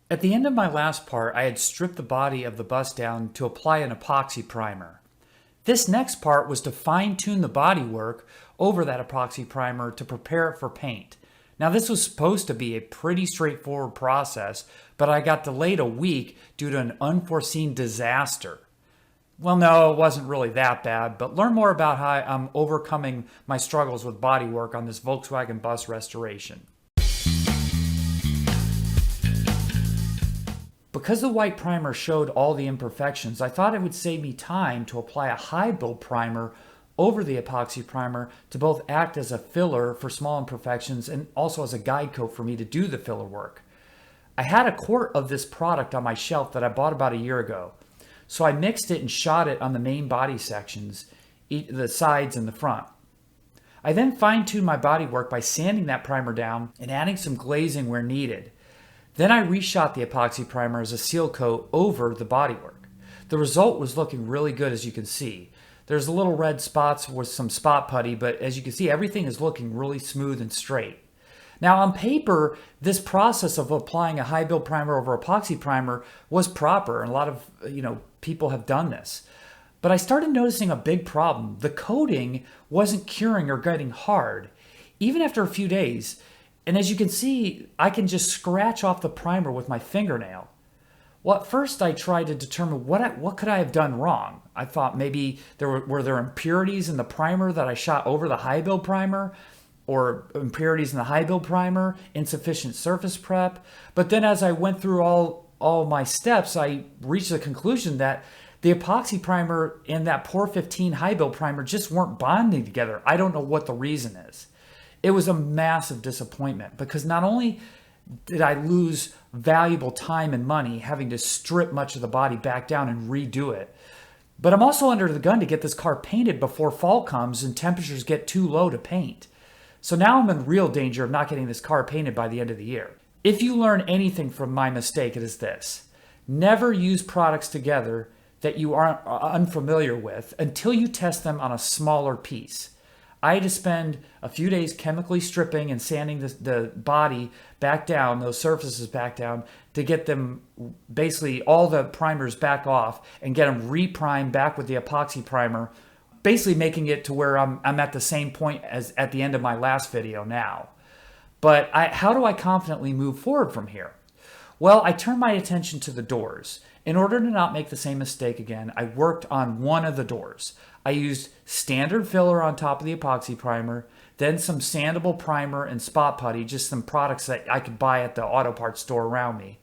At the end of my last part, I had stripped the body of the bus down to apply an epoxy primer. This next part was to fine-tune the bodywork over that epoxy primer to prepare it for paint. Now this was supposed to be a pretty straightforward process, but I got delayed a week due to an unforeseen disaster. Well, no, it wasn't really that bad, but learn more about how I'm overcoming my struggles with bodywork on this Volkswagen Bus restoration. Because the white primer showed all the imperfections, I thought it would save me time to apply a high build primer over the epoxy primer to both act as a filler for small imperfections and also as a guide coat for me to do the filler work. I had a quart of this product on my shelf that I bought about a year ago. So I mixed it and shot it on the main body sections, the sides and the front. I then fine-tuned my bodywork by sanding that primer down and adding some glazing where needed. Then I reshot the epoxy primer as a seal coat over the bodywork. The result was looking really good, as you can see. There's a little red spots with some spot putty, but as you can see, everything is looking really smooth and straight. Now on paper, this process of applying a high build primer over epoxy primer was proper, and a lot of people have done this. But I started noticing a big problem. The coating wasn't curing or getting hard, even after a few days. And as you can see, I can just scratch off the primer with my fingernail. Well, at first I tried to determine what could I have done wrong. I thought maybe were there impurities in the primer that I shot over the high build primer, or impurities in the high build primer, insufficient surface prep. But then as I went through all my steps, I reached the conclusion that the epoxy primer and that Pore 15 high build primer just weren't bonding together. I don't know what the reason is. It was a massive disappointment because not only did I lose valuable time and money having to strip much of the body back down and redo it, but I'm also under the gun to get this car painted before fall comes and temperatures get too low to paint. So now I'm in real danger of not getting this car painted by the end of the year. If you learn anything from my mistake, it is this: never use products together that you aren't unfamiliar with until you test them on a smaller piece. I had to spend a few days chemically stripping and sanding the body back down, those surfaces back down, to get them basically all the primers back off and get them re-primed back with the epoxy primer, basically making it to where I'm at the same point as at the end of my last video now. But how do I confidently move forward from here? Well, I turned my attention to the doors. In order to not make the same mistake again, I worked on one of the doors. I used standard filler on top of the epoxy primer, then some sandable primer and spot putty, just some products that I could buy at the auto parts store around me.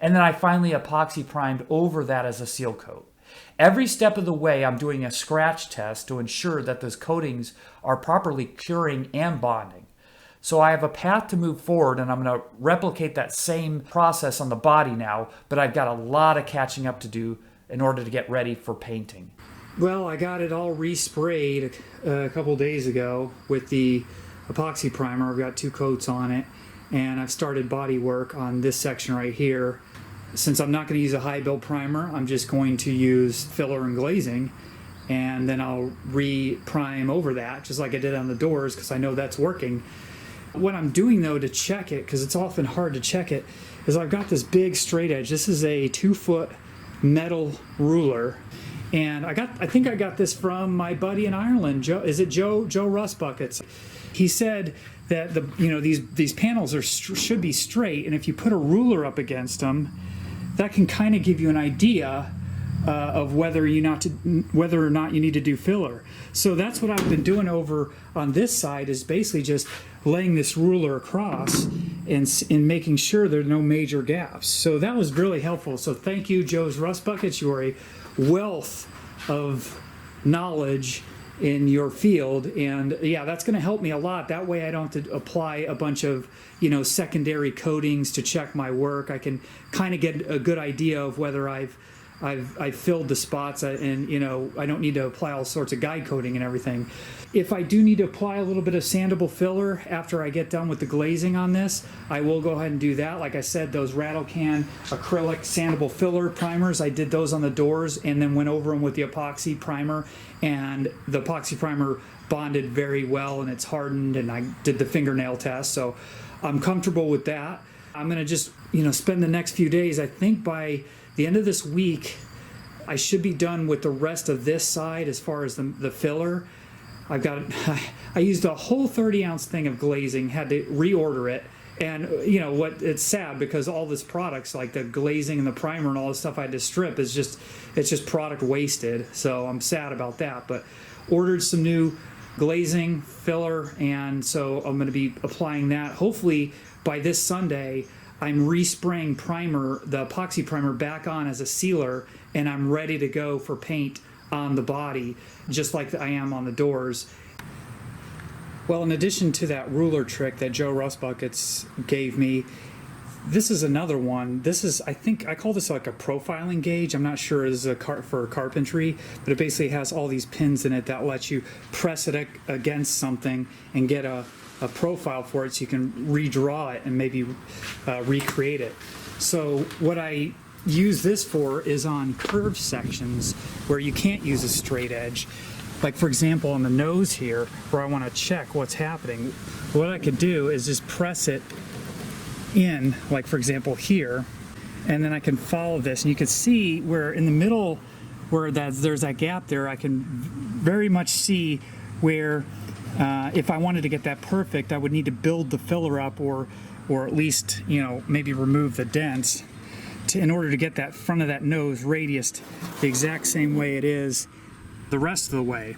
And then I finally epoxy primed over that as a seal coat. Every step of the way, I'm doing a scratch test to ensure that those coatings are properly curing and bonding. So I have a path to move forward, and I'm going to replicate that same process on the body now, but I've got a lot of catching up to do in order to get ready for painting. Well, I got it all resprayed a couple days ago with the epoxy primer. I've got 2 coats on it, and I've started body work on this section right here. Since I'm not going to use a high build primer, I'm just going to use filler and glazing, and then I'll re-prime over that just like I did on the doors because I know that's working. What I'm doing though to check it, because it's often hard to check it, is I've got this big straight edge. This is a 2-foot metal ruler, and I think I got this from my buddy in Ireland. Joe Rustbuckets. He said that these panels should be straight, and if you put a ruler up against them, that can kind of give you an idea of whether or not you need to do filler. So that's what I've been doing over on this side, is basically just laying this ruler across and making sure there are no major gaps. So that was really helpful. So thank you, Joe's Rust Buckets. You are a wealth of knowledge in your field, and yeah, that's going to help me a lot. That way I don't have to apply a bunch of secondary coatings to check my work. I can kind of get a good idea of whether I've filled the spots, and I don't need to apply all sorts of guide coating and everything. If I do need to apply a little bit of sandable filler after I get done with the glazing on this, I will go ahead and do that. Like I said, those Rattle Can acrylic sandable filler primers, I did those on the doors and then went over them with the epoxy primer, and the epoxy primer bonded very well and it's hardened, and I did the fingernail test, so I'm comfortable with that. I'm gonna just, spend the next few days. I think by the end of this week, I should be done with the rest of this side as far as the filler. I've got, I used a whole 30-ounce thing of glazing, had to reorder it. And it's sad because all this products like the glazing and the primer and all this stuff I had to strip it's just product wasted. So I'm sad about that, but ordered some new glazing, filler, and so I'm going to be applying that. Hopefully by this Sunday, I'm respraying the epoxy primer back on as a sealer, and I'm ready to go for paint on the body, just like I am on the doors. Well, in addition to that ruler trick that Joe Rust Buckets gave me, this is another one. This is, I think, I call this like a profiling gauge. I'm not sure it's for carpentry, but it basically has all these pins in it that lets you press it against something and get a profile for it so you can redraw it and maybe recreate it. So what I use this for is on curved sections where you can't use a straight edge. Like for example on the nose here where I want to check what's happening, what I could do is just press it in, like for example here, and then I can follow this and you can see where in the middle where there's that gap there, I can very much see where if I wanted to get that perfect, I would need to build the filler up or at least maybe remove the dents in order to get that front of that nose radiused the exact same way it is the rest of the way.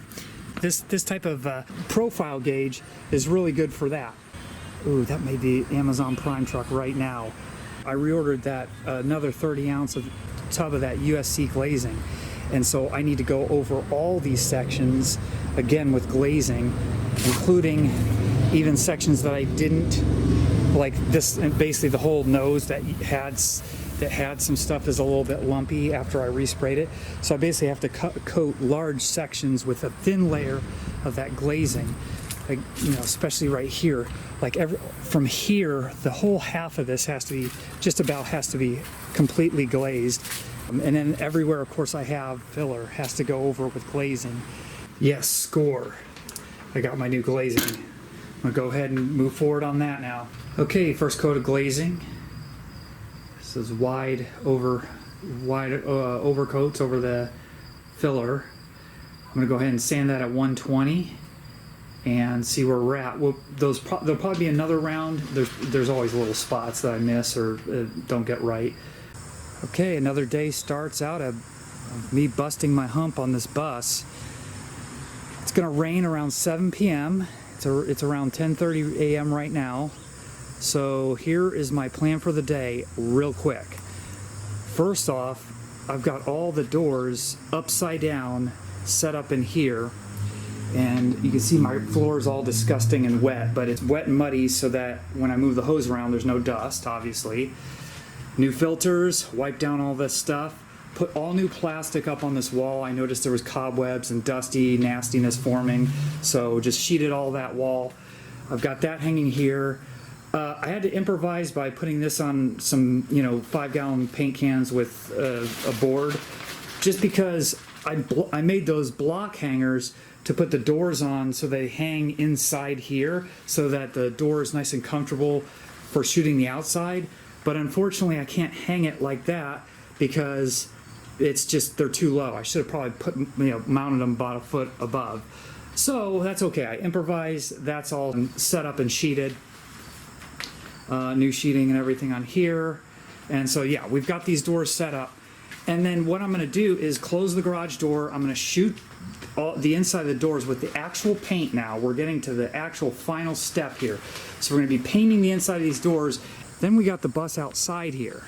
This type of profile gauge is really good for that. Ooh, that may be Amazon Prime truck right now. I reordered that another 30-ounce tub of that USC glazing, and so I need to go over all these sections again with glazing, including even sections that I didn't, like this, and basically the whole nose that had some stuff is a little bit lumpy after I resprayed it. So I basically have to coat large sections with a thin layer of that glazing, like, especially right here. Like from here, the whole half of this has to be completely glazed. And then everywhere, of course, I have filler has to go over with glazing. Yes, score. I got my new glazing. I'm gonna go ahead and move forward on that now. Okay, first coat of glazing. This is wide overcoats over the filler. I'm gonna go ahead and sand that at 120 and see where we're at. Well, there'll probably be another round. There's always little spots that I miss or don't get right. Okay, another day starts out of me busting my hump on this bus. It's gonna rain around 7 p.m. It's around 10:30 a.m. right now. So here is my plan for the day real quick. First off, I've got all the doors upside down set up in here, and you can see my floor is all disgusting and wet, but it's wet and muddy so that when I move the hose around there's no dust, obviously. New filters, wipe down all this stuff, put all new plastic up on this wall. I noticed there was cobwebs and dusty nastiness forming, so just sheeted all that wall. I've got that hanging here. I had to improvise by putting this on some 5-gallon paint cans with a board, just because I made those block hangers to put the doors on so they hang inside here so that the door is nice and comfortable for shooting the outside. But unfortunately I can't hang it like that because they're too low. I should have probably mounted them about a foot above. So that's okay, I improvised. That's all set up and sheeted. New sheeting and everything on here. And so yeah, we've got these doors set up. And then what I'm gonna do is close the garage door. I'm gonna shoot the inside of the doors with the actual paint now. We're getting to the actual final step here. So we're gonna be painting the inside of these doors. Then we got the bus outside here.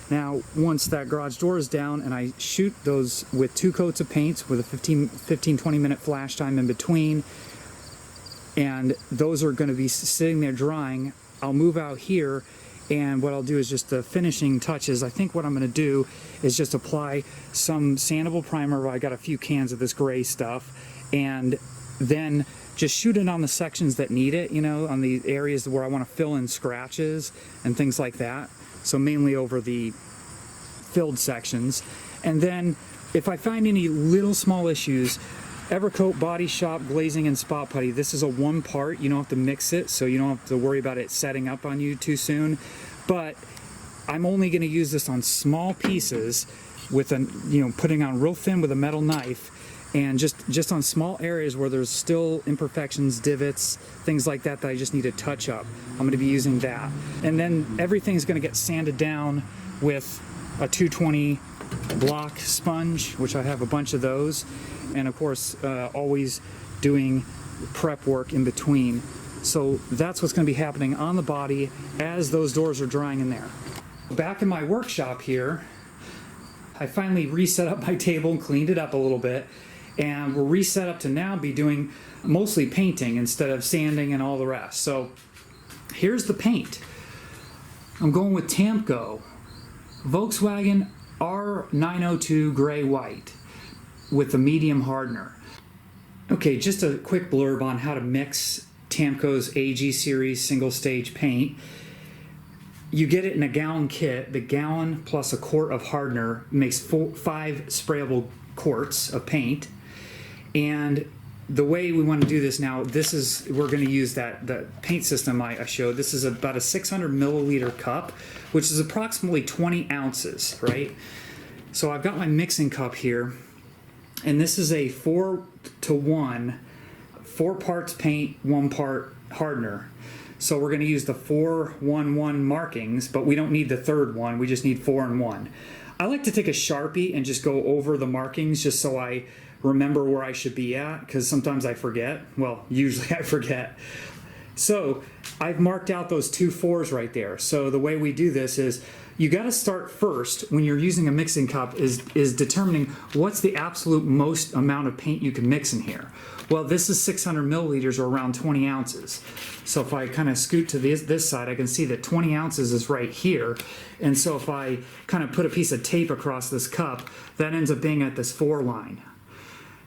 Now, once that garage door is down and I shoot those with 2 coats of paint with a 15-20 minute flash time in between, and those are gonna be sitting there drying, I'll move out here, and what I'll do is just the finishing touches. I think what I'm going to do is just apply some sandable primer. I got a few cans of this gray stuff, and then just shoot it on the sections that need it, on the areas where I want to fill in scratches and things like that. So mainly over the filled sections. And then if I find any little small issues, Evercoat Body Shop Glazing and Spot Putty. This is a one part. You don't have to mix it, so you don't have to worry about it setting up on you too soon. but I'm only going to use this on small pieces with putting on real thin with a metal knife, and just on small areas where there's still imperfections, divots, things like that I just need to touch up. I'm going to be using that. And then everything's going to get sanded down with a 220 block sponge, which I have a bunch of those. And of course, always doing prep work in between. So that's what's going to be happening on the body as those doors are drying in there. Back in my workshop here, I finally reset up my table and cleaned it up a little bit. And we're reset up to now be doing mostly painting instead of sanding and all the rest. So here's the paint. I'm going with Tamco Volkswagen R902 Gray White with the medium hardener. Okay, just a quick blurb on how to mix Tamco's AG series single stage paint. You get it in a gallon kit. The gallon plus a quart of hardener makes 5 sprayable quarts of paint. And the way we want to do this now, we're going to use the paint system I showed. This is about a 600 milliliter cup, which is approximately 20 ounces, right? So I've got my mixing cup here, and this is a 4-to-1, 4 parts paint, 1 part hardener. So we're going to use the 4-1-1 markings, but we don't need the third one. We just need 4 and 1. I like to take a Sharpie and just go over the markings just so I remember where I should be at, because sometimes I forget. Well, usually I forget. So I've marked out those 2 4s right there. So the way we do this is you got to start first when you're using a mixing cup is determining what's the absolute most amount of paint you can mix in here. Well, this is 600 milliliters or around 20 ounces. So if I kind of scoot to this side, I can see that 20 ounces is right here. And so if I kind of put a piece of tape across this cup, that ends up being at this 4 line.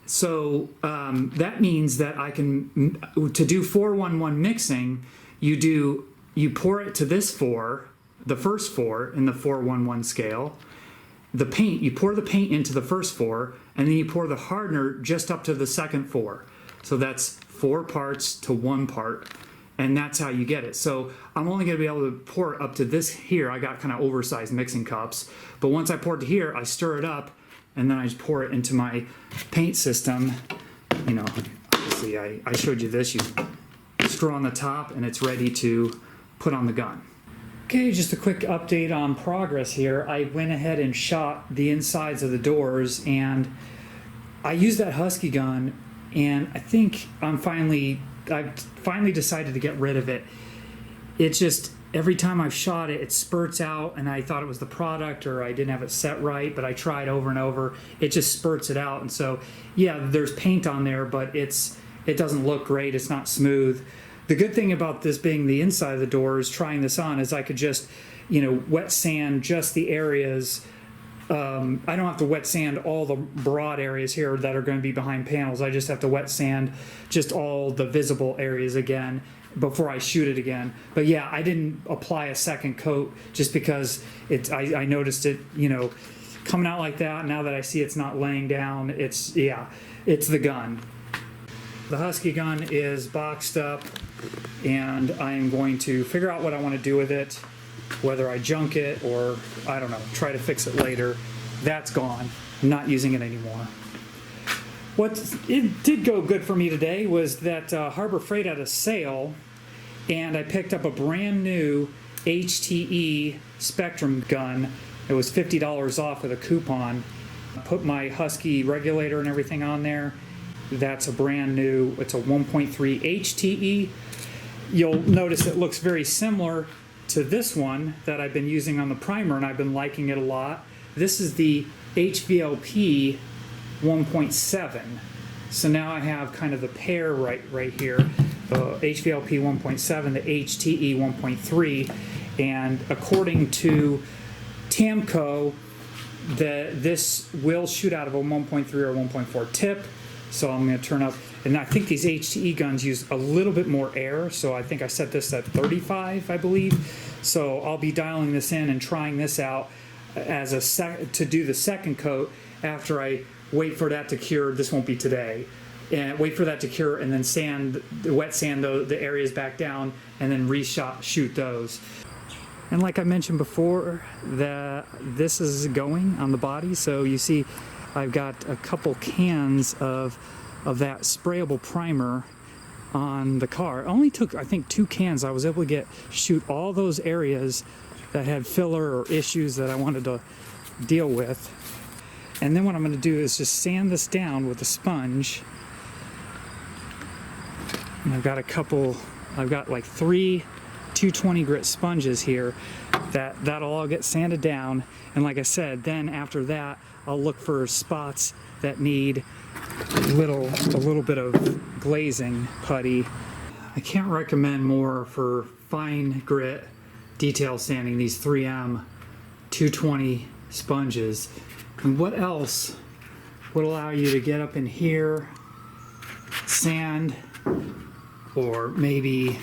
So that means that I can, to do 4-1-1 mixing, you pour it to this 4, the first 4 in the 4-1-1 scale. The paint, you pour the paint into the first 4, and then you pour the hardener just up to the second 4. So that's 4 parts to 1 part, and that's how you get it. So I'm only going to be able to pour it up to this here. I got kind of oversized mixing cups, but once I pour it to here, I stir it up, and then I just pour it into my paint system. You know, obviously I showed you this. You screw on the top, and it's ready to put on the gun. Okay, just a quick update on progress here. I went ahead and shot the insides of the doors, and I used that Husky gun, and I think I've finally decided to get rid of it. It just, every time I've shot it, it spurts out, and I thought it was the product or I didn't have it set right, but I tried over and over. It just spurts it out, and so yeah, there's paint on there, but it doesn't look great. It's not smooth. The good thing about this being the inside of the door is trying this on is I could just, wet sand just the areas. I don't have to wet sand all the broad areas here that are going to be behind panels. I just have to wet sand just all the visible areas again before I shoot it again. But yeah, I didn't apply a second coat just because I noticed it, coming out like that. Now that I see it's not laying down, it's the gun. The Husky gun is boxed up, and I'm going to figure out what I want to do with it, whether I junk it or, I don't know, try to fix it later. That's gone. I'm not using it anymore. It did go good for me today was that Harbor Freight had a sale, and I picked up a brand new HTE Spectrum gun. It was $50 off with a coupon. I put my Husky regulator and everything on there. That's a brand new, it's a 1.3 HTE. You'll notice it looks very similar to this one that I've been using on the primer, and I've been liking it a lot. This is the HVLP 1.7. So now I have kind of the pair right here, the HVLP 1.7, the HTE 1.3, and according to Tamco, this will shoot out of a 1.3 or 1.4 tip. So I'm going to turn up, and I think these HTE guns use a little bit more air, so I think I set this at 35, I believe. So I'll be dialing this in and trying this out as to do the second coat after I wait for that to cure. This won't be today. And wait for that to cure, and then wet sand the areas back down, and then shoot those. And like I mentioned before, this is going on the body, so you see I've got a couple cans of that sprayable primer on the car. It only took, I think, 2 cans. I was able to shoot all those areas that had filler or issues that I wanted to deal with. And then what I'm going to do is just sand this down with a sponge. And I've got like 3 220 grit sponges here that'll all get sanded down. And like I said, then after that, I'll look for spots that need a little bit of glazing putty. I can't recommend more for fine grit detail sanding, these 3M 220 sponges. And what else would allow you to get up in here, sand, or maybe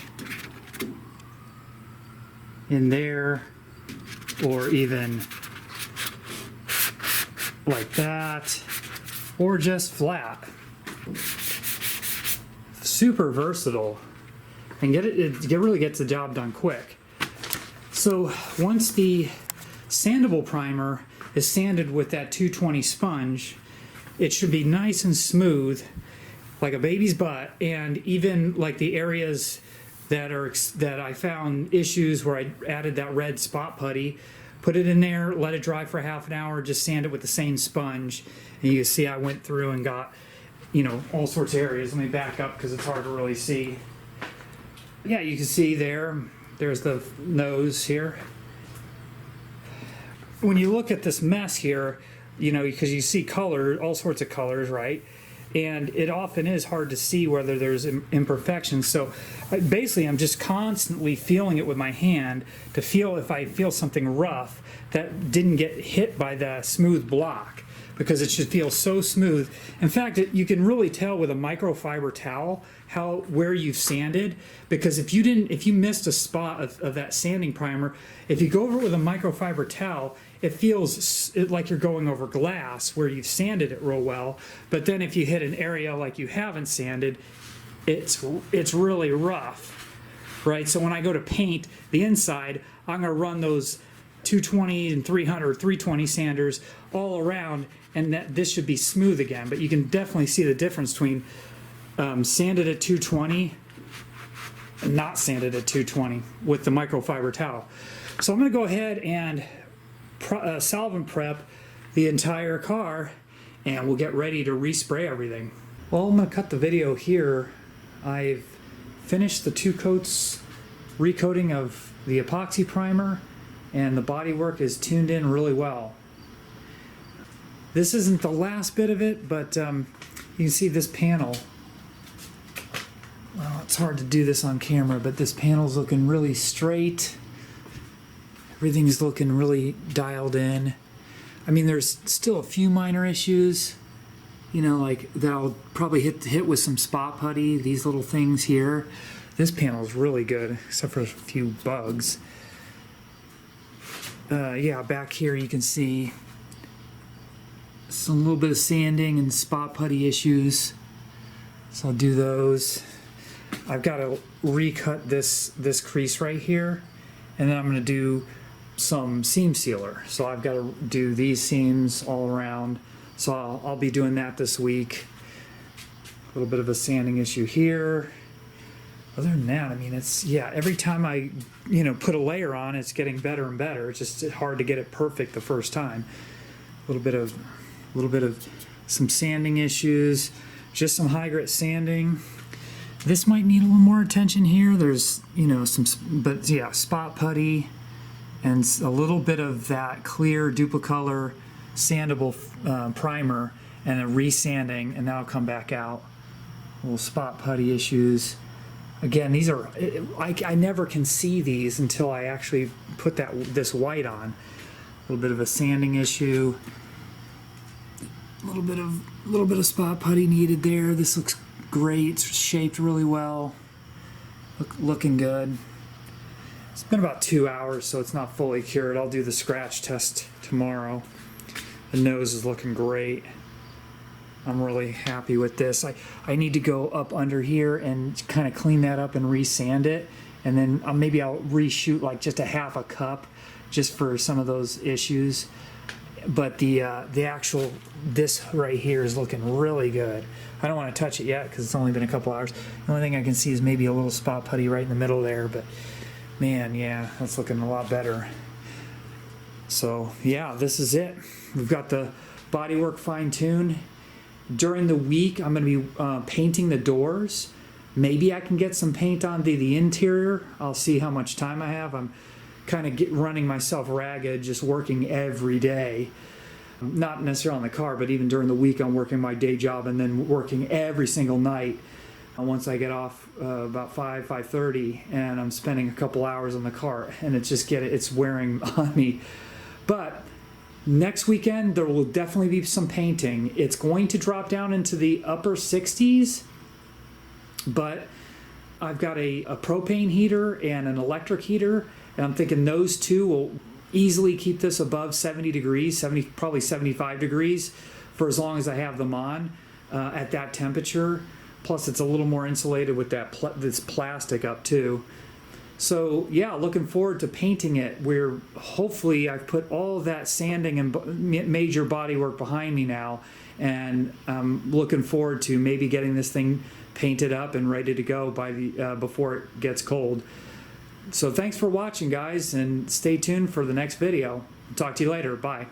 in there, or even like that, or just flat. Super versatile, and it really gets the job done quick. So once the sandable primer is sanded with that 220 sponge, it should be nice and smooth like a baby's butt. And even like the areas that I found issues where I added that red spot putty, put it in there, let it dry for half an hour, just sand it with the same sponge, and you can see I went through and got, you know, all sorts of areas. Let me back up because it's hard to really see. Yeah, you can see there's the nose here. When you look at this mess here, you know, because you see color, all sorts of colors, right? And it often is hard to see whether there's imperfections. So basically I'm just constantly feeling it with my hand to feel if I feel something rough that didn't get hit by the smooth block, because it should feel so smooth. In fact, you can really tell with a microfiber towel where you've sanded, because if you missed a spot of that sanding primer, if you go over it with a microfiber towel, it feels like you're going over glass where you've sanded it real well. But then if you hit an area like you haven't sanded, it's really rough, right? So when I go to paint the inside, I'm going to run those 220 and 320 sanders all around, and this should be smooth again. But you can definitely see the difference between sanded at 220 and not sanded at 220 with the microfiber towel. So I'm going to go ahead and solvent prep the entire car, and we'll get ready to respray everything. Well, I'm going to cut the video here. I've finished the 2 coats recoating of the epoxy primer, and the bodywork is tuned in really well. This isn't the last bit of it, but you can see this panel. Well, it's hard to do this on camera, but this panel's looking really straight. Everything's looking really dialed in. I mean, there's still a few minor issues, you know, like that I'll probably hit with some spot putty, these little things here. This panel is really good, except for a few bugs. Yeah, back here you can see some little bit of sanding and spot putty issues. So I'll do those. I've got to recut this crease right here, and then I'm going to do some seam sealer. So I've got to do these seams all around. So I'll be doing that this week. A little bit of a sanding issue here. Other than that, I mean, it's, yeah, every time I, you know, put a layer on, it's getting better and better. It's just hard to get it perfect the first time. A little bit of some sanding issues, just some high grit sanding. This might need a little more attention here. There's, you know, but yeah, spot putty and a little bit of that clear Duplicolor sandable primer and a resanding, and that'll come back out. Little spot putty issues. Again, these are, I never can see these until I actually put this white on. A little bit of a sanding issue. A little bit of spot putty needed there. This looks great. It's shaped really well. Looking good. It's been about 2 hours, so it's not fully cured. I'll do the scratch test tomorrow. The nose is looking great. I'm really happy with this. I need to go up under here and kind of clean that up and resand it, and then maybe I'll reshoot like just a half a cup just for some of those issues. But the actual, this right here is looking really good. I don't want to touch it yet because it's only been a couple hours. The only thing I can see is maybe a little spot putty right in the middle there, but man, yeah, that's looking a lot better. So yeah, this is it. We've got the bodywork fine-tuned. During the week, I'm going to be painting the doors. Maybe I can get some paint on the interior. I'll see how much time I have. I'm kind of running myself ragged, just working every day. Not necessarily on the car, but even during the week, I'm working my day job and then working every single night. Once I get off about 5:30, and I'm spending a couple hours on the car, and it's wearing on me. But next weekend, there will definitely be some painting. It's going to drop down into the upper 60s, but I've got a propane heater and an electric heater, and I'm thinking those two will easily keep this above 70 degrees, probably 75 degrees, for as long as I have them on at that temperature. Plus, it's a little more insulated with this plastic up too. So yeah, looking forward to painting it, where hopefully I've put all that sanding and major bodywork behind me now, and I'm looking forward to maybe getting this thing painted up and ready to go by before it gets cold. So thanks for watching, guys, and stay tuned for the next video. Talk to you later. Bye.